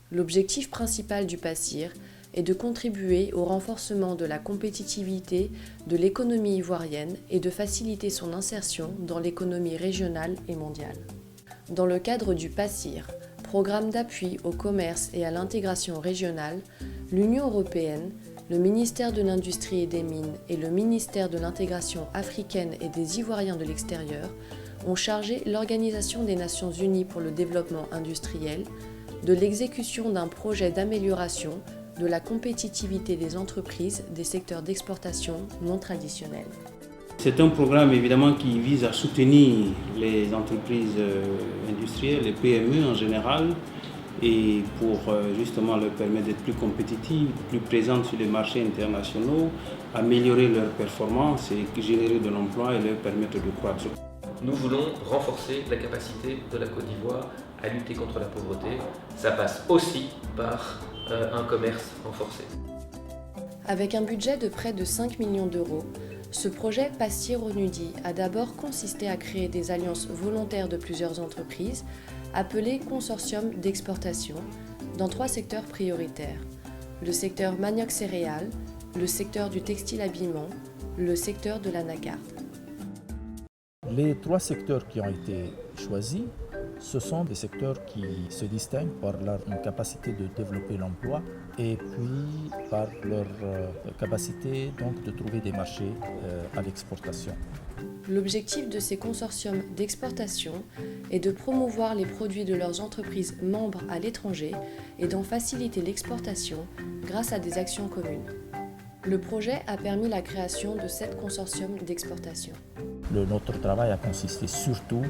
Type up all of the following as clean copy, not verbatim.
L'objectif principal du PASSIR est de contribuer au renforcement de la compétitivité de l'économie ivoirienne et de faciliter son insertion dans l'économie régionale et mondiale. Dans le cadre du PASSIR, programme d'appui au commerce et à l'intégration régionale, l'Union européenne, le ministère de l'Industrie et des Mines et le ministère de l'Intégration africaine et des Ivoiriens de l'extérieur ont chargé l'Organisation des Nations Unies pour le développement industriel de l'exécution d'un projet d'amélioration de la compétitivité des entreprises des secteurs d'exportation non traditionnels. C'est un programme évidemment qui vise à soutenir les entreprises industrielles, les PME en général, et pour justement leur permettre d'être plus compétitives, plus présentes sur les marchés internationaux, améliorer leurs performances et générer de l'emploi et leur permettre de croître. Nous voulons renforcer la capacité de la Côte d'Ivoire à lutter contre la pauvreté. Ça passe aussi par un commerce renforcé. Avec un budget de près de 5 millions d'euros, ce projet PASSIR-ONUDI a d'abord consisté à créer des alliances volontaires de plusieurs entreprises, appelées consortiums d'exportation, dans 3 secteurs prioritaires: le secteur manioc-céréales, le secteur du textile-habillement, le secteur de l'anacarde. Les 3 secteurs qui ont été choisis, ce sont des secteurs qui se distinguent par leur capacité de développer l'emploi et puis par leur capacité donc, de trouver des marchés à l'exportation. L'objectif de ces consortiums d'exportation est de promouvoir les produits de leurs entreprises membres à l'étranger et d'en faciliter l'exportation grâce à des actions communes. Le projet a permis la création de 7 consortiums d'exportation. Notre travail a consisté surtout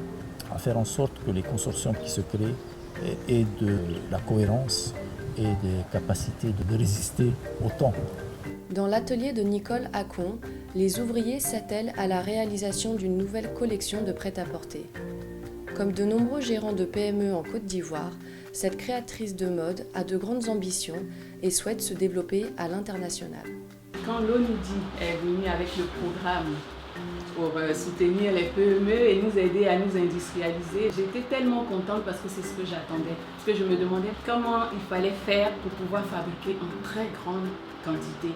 à faire en sorte que les consortiums qui se créent aient de la cohérence et des capacités de résister au temps. Dans l'atelier de Nicole Acon, les ouvriers s'attellent à la réalisation d'une nouvelle collection de prêt-à-porter. Comme de nombreux gérants de PME en Côte d'Ivoire, cette créatrice de mode a de grandes ambitions et souhaite se développer à l'international. Quand l'ONUDI est venu avec le programme pour soutenir les PME et nous aider à nous industrialiser, j'étais tellement contente parce que c'est ce que j'attendais. Parce que je me demandais comment il fallait faire pour pouvoir fabriquer en très grande quantité.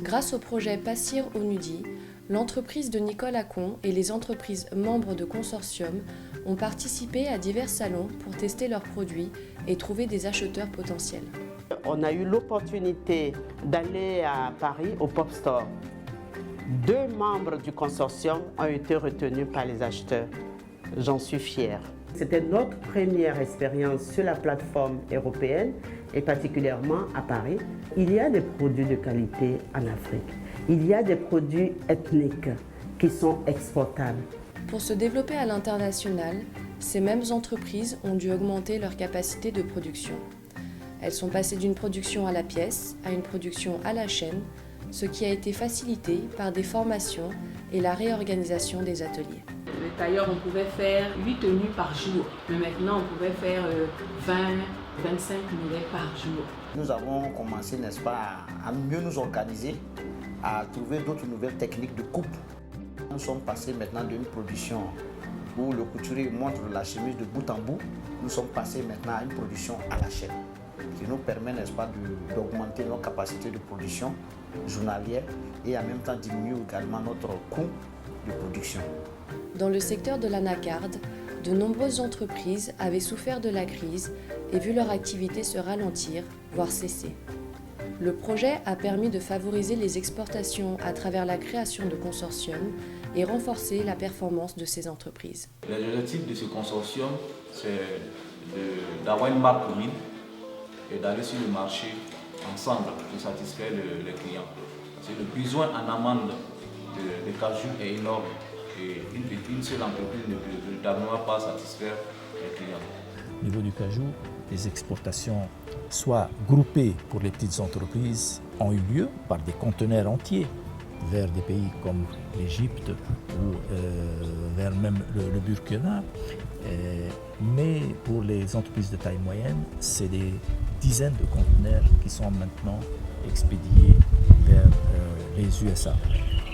Grâce au projet PASSIR-ONUDI, l'entreprise de Nicole Acon et les entreprises membres de consortium ont participé à divers salons pour tester leurs produits et trouver des acheteurs potentiels. On a eu l'opportunité d'aller à Paris au Pop Store. 2 membres du consortium ont été retenus par les acheteurs. J'en suis fière. C'était notre première expérience sur la plateforme européenne et particulièrement à Paris. Il y a des produits de qualité en Afrique. Il y a des produits ethniques qui sont exportables. Pour se développer à l'international, ces mêmes entreprises ont dû augmenter leur capacité de production. Elles sont passées d'une production à la pièce à une production à la chaîne, ce qui a été facilité par des formations et la réorganisation des ateliers. Les tailleurs, on pouvait faire 8 tenues par jour, mais maintenant on pouvait faire 20, 25 modèles par jour. Nous avons commencé, n'est-ce pas, à mieux nous organiser, à trouver d'autres nouvelles techniques de coupe. Nous sommes passés maintenant d'une production où le couturier montre la chemise de bout en bout. Nous sommes passés maintenant à une production à la chaîne, qui nous permet, n'est-ce pas, d'augmenter nos capacités de production journalière et en même temps diminuer également notre coût de production. Dans le secteur de l'anacarde, de nombreuses entreprises avaient souffert de la crise et vu leur activité se ralentir, voire cesser. Le projet a permis de favoriser les exportations à travers la création de consortiums et renforcer la performance de ces entreprises. L'objectif de ce consortium, c'est d'avoir une marque commune et d'aller sur le marché ensemble pour satisfaire les clients. C'est le besoin en amande de cajou est énorme et une seule entreprise ne peut véritablement pas satisfaire les clients. Au niveau du cajou, les exportations, soit groupées pour les petites entreprises, ont eu lieu par des conteneurs entiers vers des pays comme l'Égypte ou vers même le Burkina. Mais pour les entreprises de taille moyenne, c'est des dizaines de conteneurs qui sont maintenant expédiés vers les USA.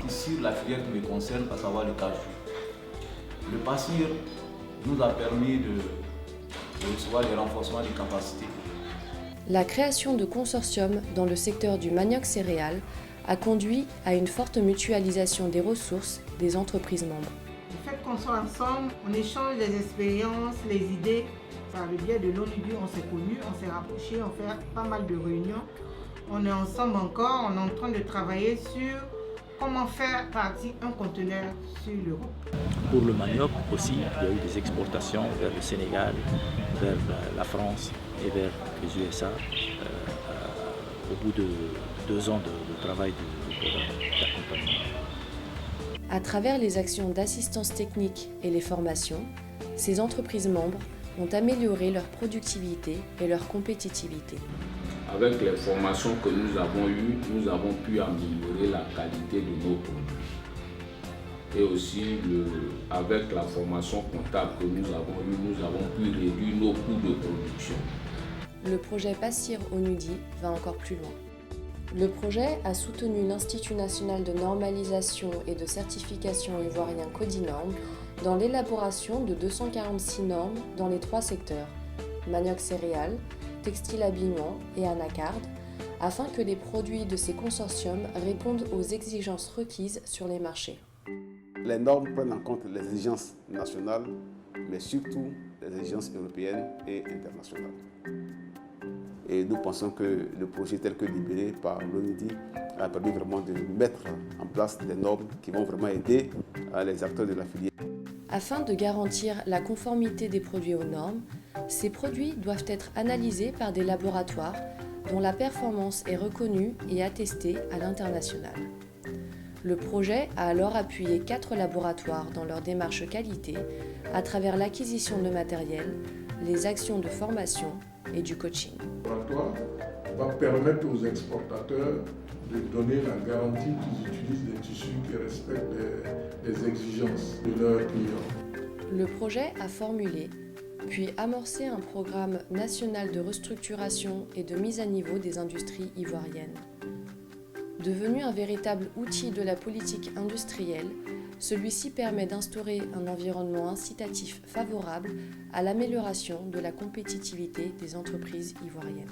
Sur la filière qui me concerne, à savoir le cajou, le PASSIR nous a permis de recevoir des renforcements des capacités. La création de consortiums dans le secteur du manioc céréales a conduit à une forte mutualisation des ressources des entreprises membres. Le fait qu'on soit ensemble, on échange les expériences, les idées. Par le biais de l'ONUDI, on s'est connus, on s'est rapprochés, on fait pas mal de réunions. On est ensemble encore, on est en train de travailler sur comment faire partir un conteneur sur l'Europe. Pour le manioc aussi, il y a eu des exportations vers le Sénégal, vers la France et vers les USA au bout de 2 ans de travail d'accompagnement. À travers les actions d'assistance technique et les formations, ces entreprises membres ont amélioré leur productivité et leur compétitivité. Avec les formations que nous avons eues, nous avons pu améliorer la qualité de nos produits. Et aussi, avec la formation comptable que nous avons eue, nous avons pu réduire nos coûts de production. Le projet PASSIR ONUDI va encore plus loin. Le projet a soutenu l'Institut national de normalisation et de certification ivoirien Codinorm dans l'élaboration de 246 normes dans les 3 secteurs, manioc céréales, textile habillement et anacarde, afin que les produits de ces consortiums répondent aux exigences requises sur les marchés. Les normes prennent en compte les exigences nationales, mais surtout les exigences européennes et internationales. Et nous pensons que le projet tel que libéré par l'ONUDI a permis vraiment de mettre en place des normes qui vont vraiment aider les acteurs de la filière. Afin de garantir la conformité des produits aux normes, ces produits doivent être analysés par des laboratoires dont la performance est reconnue et attestée à l'international. Le projet a alors appuyé 4 laboratoires dans leur démarche qualité à travers l'acquisition de matériel, les actions de formation et du coaching. Le laboratoire va permettre aux exportateurs de donner la garantie qu'ils utilisent des tissus qui respectent les exigences de leurs clients. Le projet a formulé, puis amorcé un programme national de restructuration et de mise à niveau des industries ivoiriennes. Devenu un véritable outil de la politique industrielle, celui-ci permet d'instaurer un environnement incitatif favorable à l'amélioration de la compétitivité des entreprises ivoiriennes.